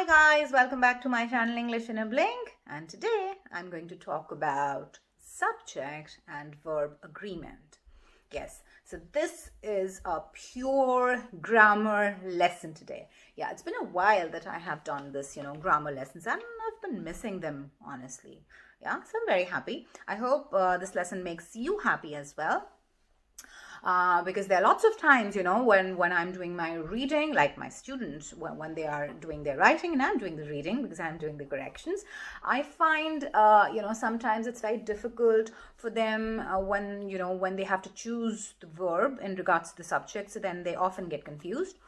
Hi guys, welcome back to my channel English in a Blink, and today I'm going to talk about subject and verb agreement. Yes, so this is a pure grammar lesson today. Yeah, it's been a while that I have done this, grammar lessons, and I've been missing them, honestly. Yeah, so I'm very happy. I hope this lesson makes you happy as well. Because there are lots of times, when I'm doing my reading, like my students, when they are doing their writing and I'm doing the reading because I'm doing the corrections, I find, sometimes it's very difficult for them when they have to choose the verb in regards to the subject. So then they often get confused.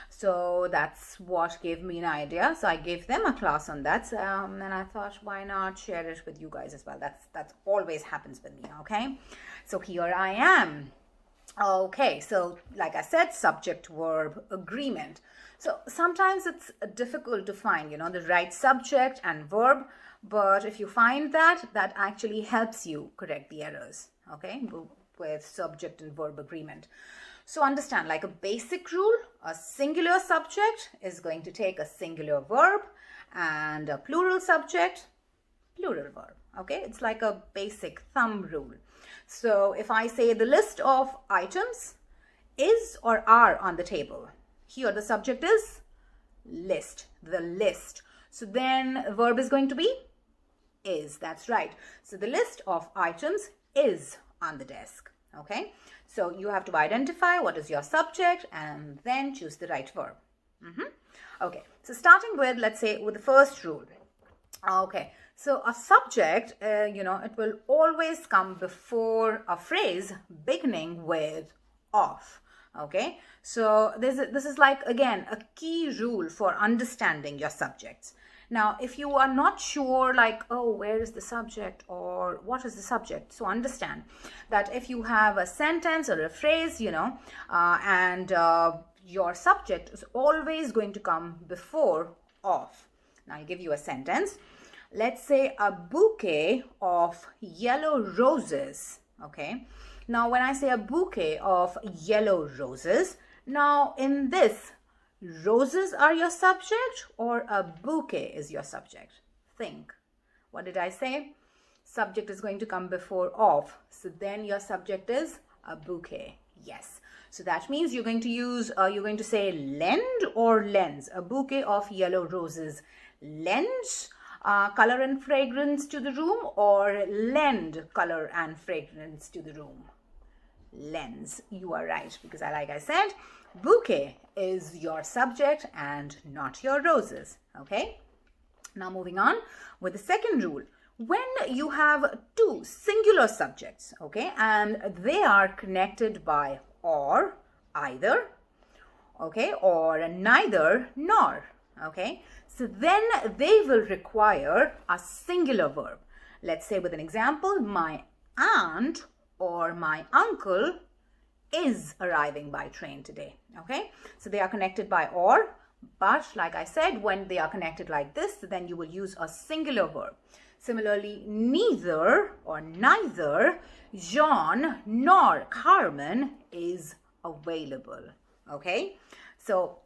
So that's what gave me an idea. So I gave them a class on that, and I thought, why not share it with you guys as well? That's always happens with me. Okay, so here I am. Okay, so like I said, subject verb agreement. So sometimes it's difficult to find, the right subject and verb, but if you find that actually helps you correct the errors, okay, with subject and verb agreement. So understand, like a basic rule, a singular subject is going to take a singular verb, and a plural subject, plural verb. Okay, it's like a basic thumb rule. So if I say the list of items is or are on the table, here the subject is list, the list. So then verb is going to be is. That's right. So the list of items is on the desk. Okay, so you have to identify what is your subject and then choose the right verb. Okay, so starting with, let's say, with the first rule. Okay, so a subject, it will always come before a phrase beginning with of. Okay, so this is like, again, a key rule for understanding your subjects. Now, if you are not sure, like, oh, where is the subject or what is the subject? So understand that if you have a sentence or a phrase, and your subject is always going to come before of. Now, I'll give you a sentence. Let's say a bouquet of yellow roses. Okay. Now, when I say a bouquet of yellow roses, now in this, roses are your subject or a bouquet is your subject? Think. What did I say? Subject is going to come before of. So then your subject is a bouquet. Yes. So that means you're going to use, you're going to say lend or lends. A bouquet of yellow roses lends color and fragrance to the room, or lend color and fragrance to the room? Lends. You are right, because like I said, bouquet is your subject and not your roses. Okay, now moving on with the second rule. When you have two singular subjects, okay, and they are connected by or, either, okay, or neither nor, okay, so then they will require a singular verb. Let's say with an example, my aunt or my uncle is arriving by train today. Okay, so they are connected by or, but like I said, when they are connected like this, then you will use a singular verb. Similarly, neither or neither John nor Carmen is available. Okay, so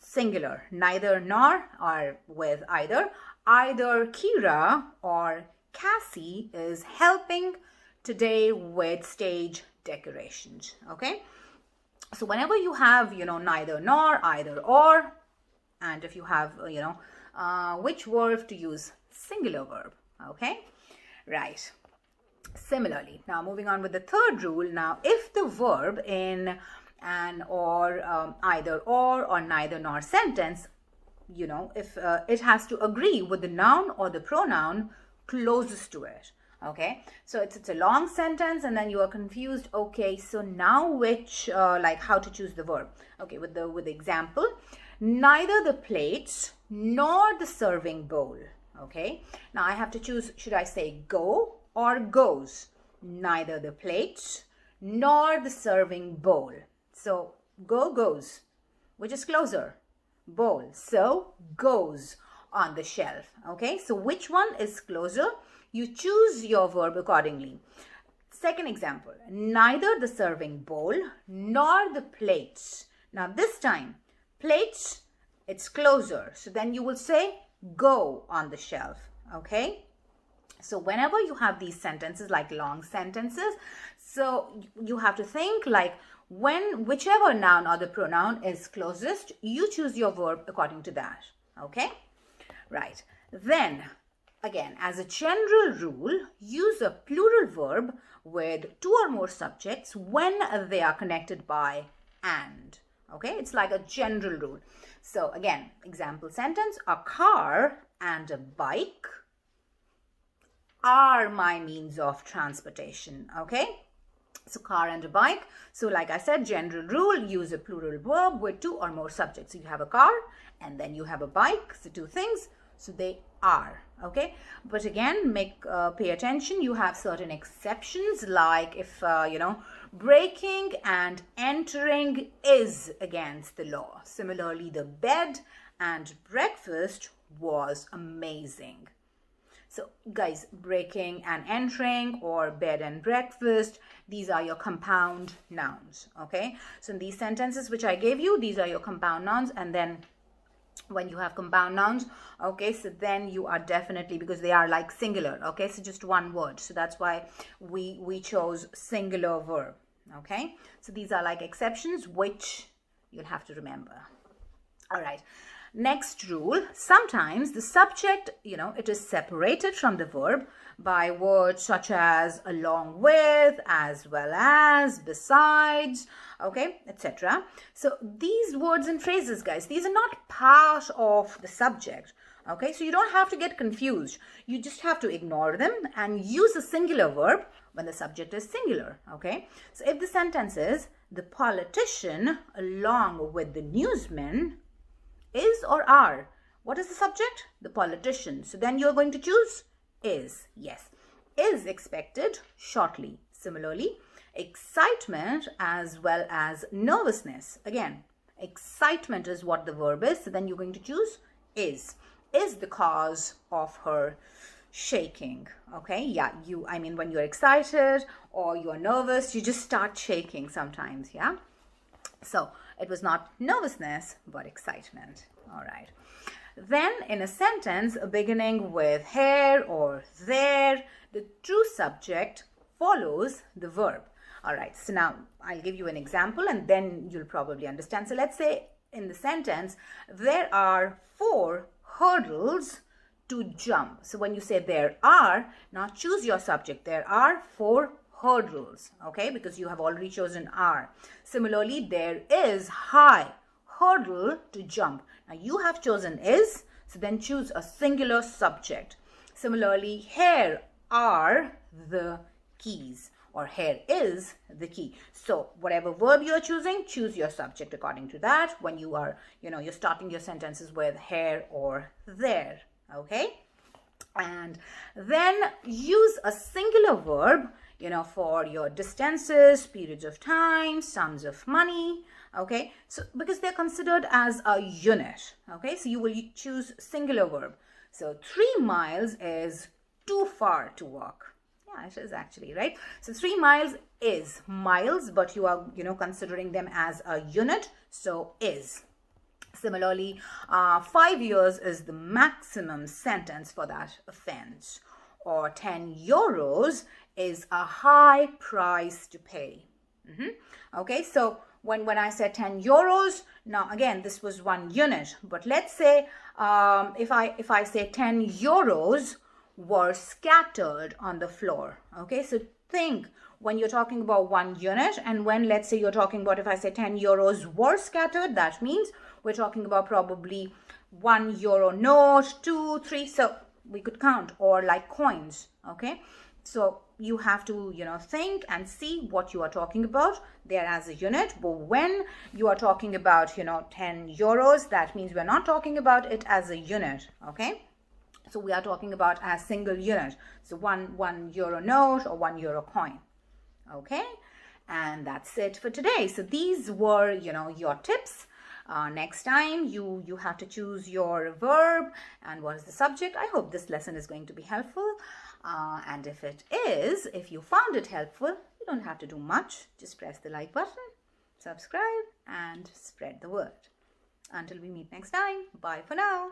singular, neither nor, or with either. Either Kira or Cassie is helping today with stage decorations. Okay, so whenever you have, neither nor, either or, and if you have, which verb to use? Singular verb. Okay, right. Similarly, now moving on with the third rule. Now, if the verb in an or, either or neither nor sentence, if it has to agree with the noun or the pronoun closest to it. Okay, so it's a long sentence and then you are confused. Okay, so now which, like how to choose the verb? Okay, with the example, neither the plates nor the serving bowl. Okay, now I have to choose, should I say go or goes? Neither the plates nor the serving bowl. So go goes, which is closer? Bowl. So goes on the shelf. Okay, so which one is closer? You choose your verb accordingly. Second example, neither the serving bowl nor the plates. Now this time, plates it's closer. So then you will say go on the shelf, okay? So whenever you have these sentences, like long sentences, so you have to think like whichever noun or the pronoun is closest, you choose your verb according to that, okay? Right. Then, again, as a general rule, use a plural verb with 2 or more subjects when they are connected by and, okay? It's like a general rule. So again, example sentence, a car and a bike are my means of transportation, okay? So car and a bike. So like I said, general rule, use a plural verb with 2 or more subjects. So you have a car and then you have a bike, so 2 things, so they are, okay? But again, pay attention, you have certain exceptions, like if, breaking and entering is against the law. Similarly, the bed and breakfast was amazing. So guys, breaking and entering or bed and breakfast, these are your compound nouns, okay? So in these sentences which I gave you, these are your compound nouns. And then when you have compound nouns, okay, so then you are definitely, because they are like singular, okay, so just one word. So that's why we chose singular verb, okay? So these are like exceptions which you'll have to remember. All right. Next rule, sometimes the subject, it is separated from the verb by words such as along with, as well as, besides, okay, etc. So these words and phrases, guys, these are not part of the subject, okay? So you don't have to get confused. You just have to ignore them and use a singular verb when the subject is singular, okay? So if the sentence is, the politician along with the newsman is or are, what is the subject? The politician. So then you're going to choose is. Yes, is expected shortly. Similarly, excitement as well as nervousness. Again, excitement is what the verb is. So then you're going to choose is. Is the cause of her shaking. Okay, yeah, when you're excited or you're nervous, you just start shaking sometimes, yeah? So it was not nervousness, but excitement. All right. Then in a sentence beginning with here or there, the true subject follows the verb. All right. So now I'll give you an example and then you'll probably understand. So let's say in the sentence, there are 4 hurdles to jump. So when you say there are, now choose your subject. There are 4 hurdles, okay, because you have already chosen are. Similarly, there is high hurdle to jump. Now you have chosen is, so then choose a singular subject. Similarly, here are the keys, or here is the key. So whatever verb you're choosing, choose your subject according to that when you are, you're starting your sentences with here or there, okay? And then use a singular verb for your distances, periods of time, sums of money, okay? So because they're considered as a unit, okay? So you will choose singular verb. So 3 miles is too far to walk. Yeah, it is actually, right? So 3 miles is miles, but you are, considering them as a unit, so is. Similarly, 5 years is the maximum sentence for that offense. Or 10 euros is a high price to pay. Okay, so when I said 10 euros, now again, this was 1 unit. But let's say if I say 10 euros were scattered on the floor. Okay, so think when you're talking about 1 unit and when, let's say, you're talking about, if I say 10 euros were scattered, that means we're talking about probably 1 euro note, 2, 3, so we could count, or like coins, okay? So you have to, think and see what you are talking about there as a unit. But when you are talking about, 10 euros, that means we're not talking about it as a unit, okay? So we are talking about a single unit. So one euro note or 1 euro coin, okay? And that's it for today. So these were, your tips. Next time you have to choose your verb and what is the subject. I hope this lesson is going to be helpful. And if it is, if you found it helpful, you don't have to do much. Just press the like button, subscribe, and spread the word. Until we meet next time, bye for now.